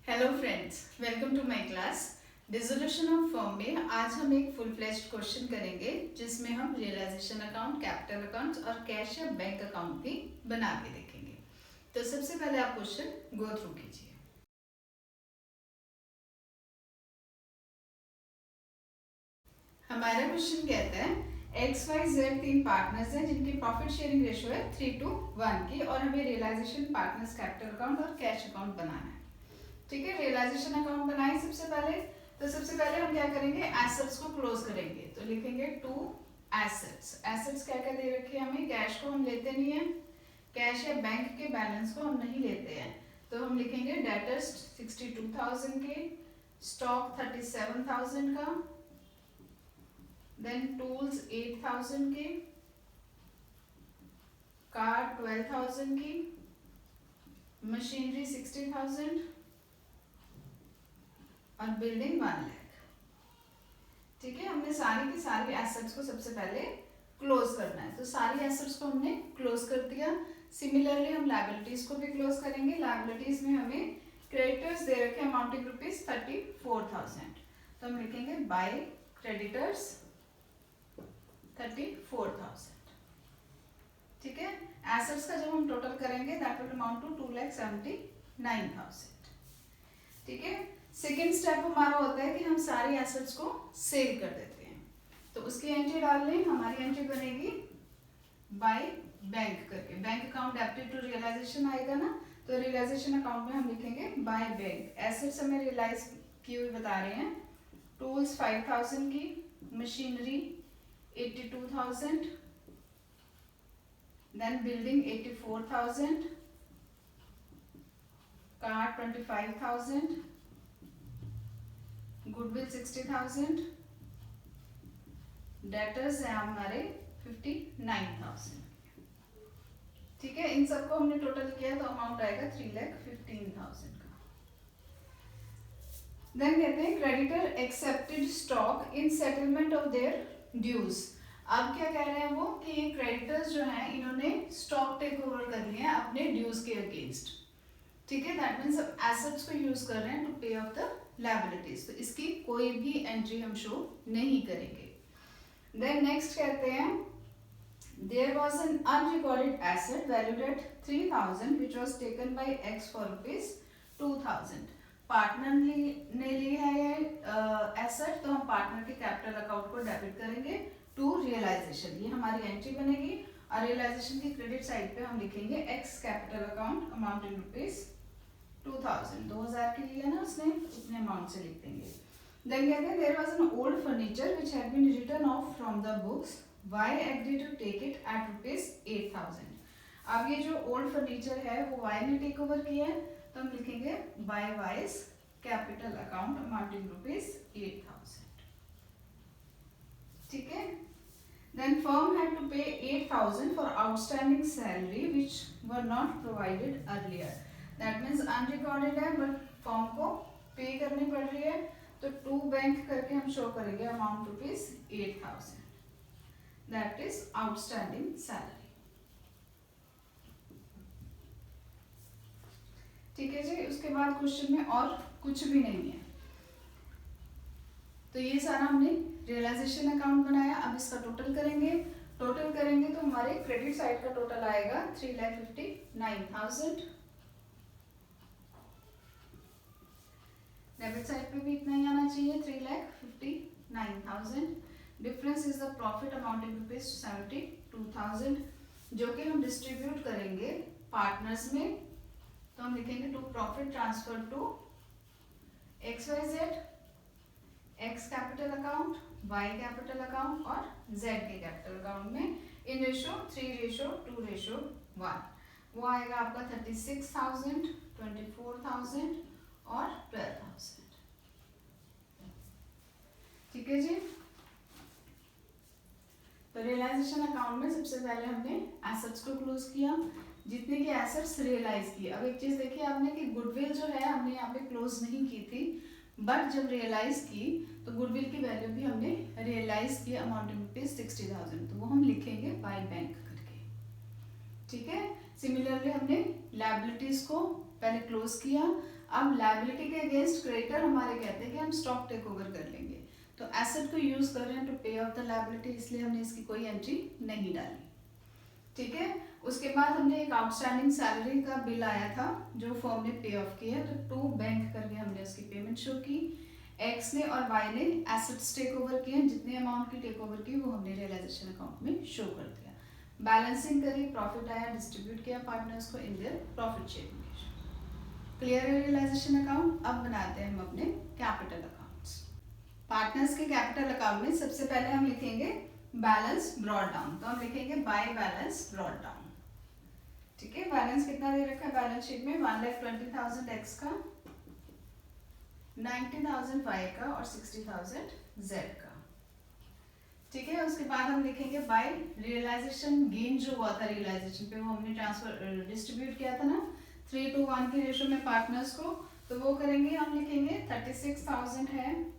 Hello friends, welcome to my class dissolution of firm में आज हम एक फुल फ्लेश्ड क्वेश्चन करेंगे जिसमें हम रियलाइजेशन अकाउंट, कैपिटल अकाउंट्स और कैश या बैंक अकाउंट भी बना के देखेंगे। तो सबसे पहले आप क्वेश्चन गो थ्रू कीजिए। हमारा क्वेश्चन कहता है एक्स वाई जेड तीन पार्टनर्स हैं जिनकी प्रॉफिट शेयरिंग रेशियो है 3:1 की और हमें रियलाइजेशन, पार्टनर्स, कैपिटल अकाउंट और कैश अकाउंट बनाना है। ठीक है, रियलाइजेशन अकाउंट बनाए सबसे पहले। तो सबसे पहले हम क्या करेंगे, एसेट्स को क्लोज करेंगे। तो लिखेंगे टू एसेट्स। एसेट्स क्या क्या दे रखे हैं हमें, कैश को हम लेते नहीं है, कैश या बैंक के बैलेंस को हम नहीं लेते हैं। तो हम लिखेंगे डेटर्स 62,000 के, स्टॉक 37,000 का, देन टूल्स 8,000 के, कार 12,000 की, मशीनरी 60,000 और बिल्डिंग 1 लाख। ठीक है, हमने सारी की सारी एसेट्स को सबसे पहले क्लोज करना है। तो सारी एसेट्स को हमने क्लोज कर दिया। सिमिलरली हम लायबिलिटीज को भी क्लोज करेंगे। लायबिलिटीज में हमें क्रेडिटर्स दे रखे अमाउंटिंग ₹34,000। तो हम लिखेंगे बाय क्रेडिटर्स 34,000। ठीक है, एसेट्स का जब हम टोटल करेंगे दैट विल अमाउंट टू 2,79,000। ठीक है, सेकेंड स्टेप हमारा होता है कि हम सारी एसेट्स को सेल कर देते हैं। तो उसकी एंट्री डाल लें। हमारी एंट्री बनेगी बाय बैंक करके। Bank account debited to realisation आएगा ना, तो रियलाइजेशन अकाउंट में हम लिखेंगे बाय बैंक। एसेट्स हमें रियलाइज की हुई बता रहे हैं। टूल्स 5,000 की, machinery 82,000, then building 84,000, car 25,000, goodwill 60,000, debtors है हमारे 59,000। ठीक है, इन सबको हमने टोटल किया तो अमाउंट आएगा 3,15,000 का। देन कहते हैं creditor accepted stock in settlement of their dues. अब क्या कह रहे हैं वो कि ये क्रेडिटर्स जो हैं इन्होंने स्टॉक टेक ओवर कर लिया है अपने ड्यूज के अगेंस्ट। ठीक है, दैट मीन्स अब एसेट्स को यूज कर रहे हैं टू पे ऑफ द लायबिलिटीज। तो इसकी कोई भी एंट्री हम शो नहीं करेंगे। देन नेक्स्ट कहते हैं there was an unrecorded asset valued at 3,000 which was taken by X for ₹2,000। Partner ने लिया है एसेट, तो हम पार्टनर के कैपिटल अकाउंट को डेबिट करेंगे टू रियलाइजेशन। ये हमारी एंट्री बनेगी। और रियलाइजेशन की क्रेडिट साइड पे हम लिखेंगे x capital account amount in ₹2,000। 2,000 के लिए ना उसने उतने अमाउंट से लिख देंगे। देन कहते हैं there was an old furniture which had been written off from the books, Y agreed to take it at ₹8,000। अब ये जो ओल्ड फर्नीचर है वो Y ने टेक ओवर किया है, तो हम लिखेंगे by Y's capital account amounting ₹8,000। ठीक है, then firm had to pay 8,000 for outstanding salary which were not provided earlier. That means unrecorded है बट फर्म को पे करनी पड़ रही है, तो टू बैंक करके हम शो करेंगे amount ₹8,000, that is outstanding salary। ठीक है जी, उसके बाद क्वेश्चन में और कुछ भी नहीं है। तो ये सारा हमने रियलाइजेशन अकाउंट बनाया। अब इसका टोटल करेंगे। टोटल करेंगे तो हमारे क्रेडिट साइड का टोटल आएगा 3,59,000। डेबिट साइड पे भी इतना ही आना चाहिए 3,59,000। Difference is the profit amounting ₹72,000 जो कि हम डिस्ट्रीब्यूट करेंगे पार्टनर्स में। तो हम लिखेंगे to profit transfer to XYZ, X capital account, Y capital account और Z के कैपिटल अकाउंट में इन रेशो 3:2:1। वो आएगा आपका 36,000, 24,000 और 12,000। ठीक है जी, तो रियलाइजेशन अकाउंट में सबसे पहले हमने एसेट्स को क्लोज किया, जितने के एसेट्स रियलाइज किए। अब एक चीज देखिए आपने कि गुडविल जो है हमने यहाँ पे क्लोज नहीं की थी, बट जब रियलाइज की तो गुडविल की वैल्यू भी हमने रियलाइज की अमाउंटिंग ₹60,000, तो वो हम लिखेंगे बाय बैंक करके। ठीक है, सिमिलरली हमने लायबिलिटीज को पहले क्लोज किया। अब लायबिलिटी के अगेंस्ट क्रेडिटर हमारे कहते हैं कि हम स्टॉक टेक ओवर कर लेंगे, तो एसेट को यूज कर रहे हैं टू पे ऑफ द लायबिलिटी, इसलिए हमने इसकी कोई एंट्री नहीं डाली। ठीक है, उसके बाद हमने एक आउटस्टैंडिंग सैलरी का बिल आया था जो फर्म ने पे ऑफ किया, तो टू बैंक करके हमने उसकी पेमेंट शो की। एक्स ने और वाई ने एसेट्स टेक ओवर किए, जितने अमाउंट की टेक ओवर की वो हमने रियलाइजेशन अकाउंट में शो कर दिया। बैलेंसिंग करी, प्रॉफिट आया, डिस्ट्रीब्यूट किया पार्टनर्स को in their profit sharing. Clear है रियलाइजेशन अकाउंट। अब बनाते हैं हम अपने कैपिटल अकाउंट्स। पार्टनर्स के कैपिटल अकाउंट में सबसे पहले हम लिखेंगे बैलेंस ब्रॉट डाउन, तो हम लिखेंगे बाय बैलेंस ब्रॉट डाउन। ठीक है, बैलेंस कितना दे रखा है बैलेंस शीट में, 1,20,000 एक्स का, 90,000 वाई का और 60,000 जेड का। ठीक है, उसके बाद हम लिखेंगे बाय रियलाइजेशन गेन जो हुआ था रियलाइजेशन पे, वो हमने ट्रांसफर डिस्ट्रीब्यूट किया था ना 3:1 के रेशो में पार्टनर्स को, तो वो करेंगे हम लिखेंगे 36,000 है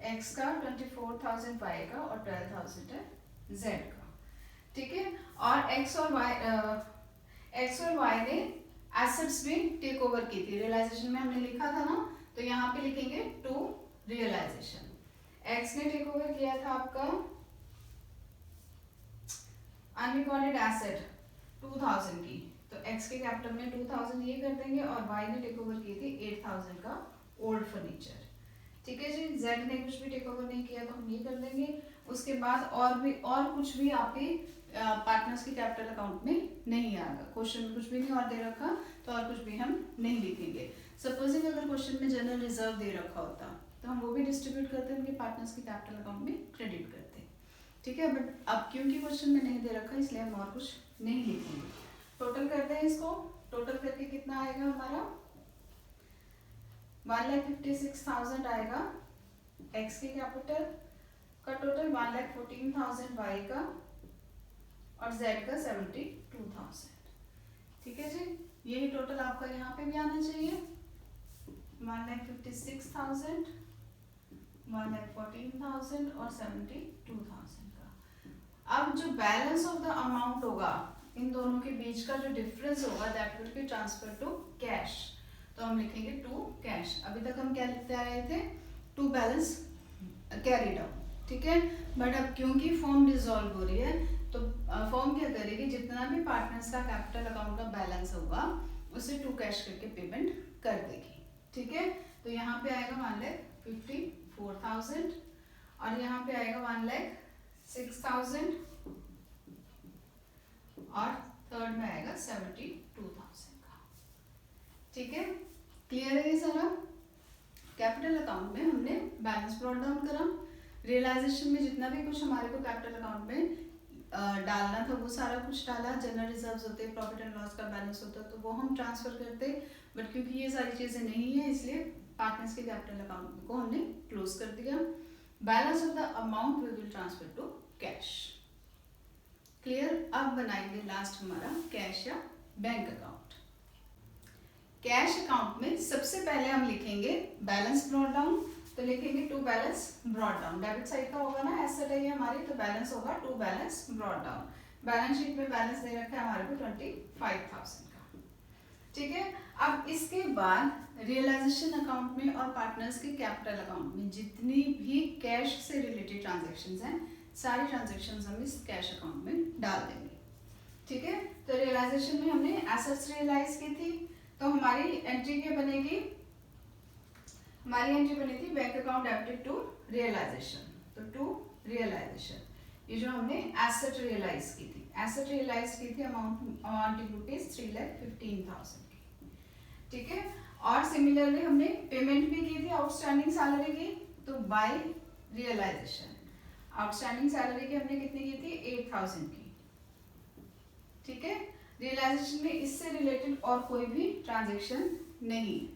एक्स का, 24,000 वाई का और 12,000 है जेड का। ठीक है, और एक्स और वाई ने एसेट्स भी टेक ओवर की थी, रियलाइजेशन में हमने लिखा था ना, तो यहाँ पे लिखेंगे टू रियलाइजेशन। एक्स ने टेक ओवर किया था आपका अनरिकॉर्डेड एसेट 2000 की, तो एक्स के कैपिटल में 2000 ये कर देंगे, और वाई ने टेक ओवर की थी 8000 का ओल्ड फर्नीचर। ठीक है जी, जेड ने कुछ भी टेक ओवर नहीं किया तो हम ये कर देंगे। उसके बाद और कुछ भी आपके पार्टनर्स के कैपिटल अकाउंट में नहीं आएगा, क्वेश्चन में कुछ भी नहीं और दे रखा तो और कुछ भी हम नहीं लिखेंगे। सपोजिंग अगर क्वेश्चन में जनरल रिजर्व दे रखा होता तो हम वो भी डिस्ट्रीब्यूट करते हैं, उनके पार्टनर्स के कैपिटल अकाउंट में क्रेडिट करते हैं। ठीक है, बट अब क्योंकि क्वेश्चन में नहीं दे रखा इसलिए हम और कुछ नहीं लिखेंगे। टोटल करते हैं इसको, टोटल करके कितना आएगा हमारा 1,56,000 आएगा एक्स के कैपिटल का, टोटल 1,14,000 वाई का और जेड का 72,000। ठीक है जी, यही टोटल आपका यहाँ पे भी आना चाहिए, 1,56,000, 1,14,000 और 72,000 का। अब जो बैलेंस ऑफ द अमाउंट होगा इन दोनों के बीच का जो डिफरेंस होगा that will be transfer to cash, तो हम लिखेंगे टू कैश। अभी तक हम क्या लिखते आ रहे थे, टू बैलेंस कैरीड आउट। ठीक है, बट अब क्योंकि फॉर्म डिसॉल्व हो रही है तो फॉर्म क्या करेगी, जितना भी पार्टनर्स का कैपिटल अकाउंट का बैलेंस होगा उसे टू कैश करके पेमेंट कर देगी। ठीक है, तो यहाँ पे आएगा 1,54,000 और यहाँ पे आएगा 1,06,000 और थर्ड में आएगा 72,000 का। ठीक है, क्लियर है ये सारा। कैपिटल अकाउंट में हमने बैलेंस ब्रॉट डाउन करा, रियलाइजेशन में जितना भी कुछ हमारे को कैपिटल अकाउंट में डालना था वो सारा कुछ डाला, जनरल रिजर्व्स होते, प्रॉफिट एंड लॉस का बैलेंस होता तो वो हम ट्रांसफर करते, बट क्योंकि ये सारी चीजें नहीं है इसलिए पार्टनर्स के कैपिटल अकाउंट को हमने क्लोज कर दिया। Balance of the amount we will transfer to cash. Clear. अब बनाएंगे लास्ट हमारा कैश या बैंक अकाउंट। कैश अकाउंट में सबसे पहले हम लिखेंगे बैलेंस ब्रॉट डाउन, तो लिखेंगे to balance brought down, debit side का होगा ना, एसेट है ये हमारी, तो बैलेंस होगा to balance brought down. Balance sheet में बैलेंस दे रखा है हमारे को 25,000 का। ठीक है, अब इसके बाद रियलाइजेशन अकाउंट में और पार्टनर्स के कैपिटल अकाउंट में जितनी भी कैश से रिलेटेड ट्रांजेक्शन्स हैं सारी ट्रांजेक्शन्स हम इस कैश अकाउंट में डाल देंगे। ठीक है, तो रियलाइजेशन में हमने एसेट्स रियलाइज की थी, तो हमारी एंट्री क्या बनेगी, हमारी एंट्री बनी थी bank account debited to realisation, तो टू रियलाइजेशन ये जो हमने एसेट रियलाइज की थी, एसेट रियलाइज की थी अमाउंटिंग रुपीज 3,15,000 की। ठीक है, और सिमिलरली हमने पेमेंट भी की थी आउटस्टैंडिंग सैलरी की, तो बाय रियलाइजेशन आउटस्टैंडिंग सैलरी की हमने कितनी की थी 8,000 की। ठीक है, रियलाइजेशन में इससे रिलेटेड और कोई भी ट्रांजेक्शन नहीं है।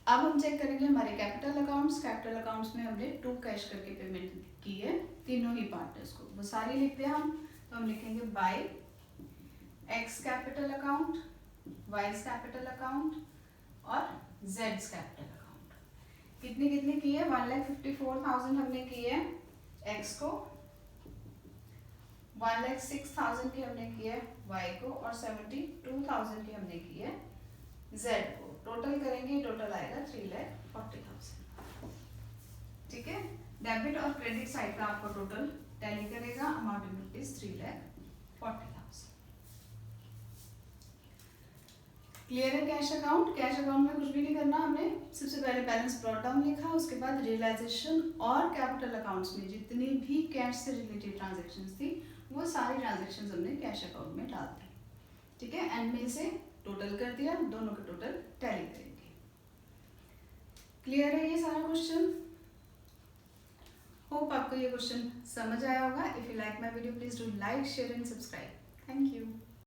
अब हम चेक करेंगे हमारे कैपिटल अकाउंट्स में हमने टू कैश करके पेमेंट की है तीनों ही पार्टनर्स को, वो सारी लिखते हैं हम, तो हम लिखेंगे by X capital account, Y's capital account और जेड्स कैपिटल अकाउंट। कितनी कितनी की है, 1,54,000 हमने की है एक्स को, 1,06,000 की हमने की है वाई को और 72,000 की हमने की है जेड को। टोटल करेंगे, टोटल आएगा 3,40,000। ठीक है, डेबिट और क्रेडिट साइड का आपको टोटल टैली करेगा, अमाउंट इन रुपीज 3,40,000। क्लियर है कैश अकाउंट? कैश अकाउंट में कुछ भी नहीं करना, हमने सबसे पहले बैलेंस ब्रॉट डाउन लिखा, उसके बाद रियलाइजेशन और कैपिटल अकाउंट्स में जितनी भी कैश से रिलेटेड ट्रांजेक्शन्स थी वो सारी ट्रांजेक्शन्स हमने कैश अकाउंट में डाल दी। ठीक है, एंड में से टोटल कर दिया, दोनों के टोटल टैली करेंगे। क्लियर है ये सारा क्वेश्चन? होप आपको ये क्वेश्चन समझ आया होगा। If you like my video please do like, share and subscribe. Thank you.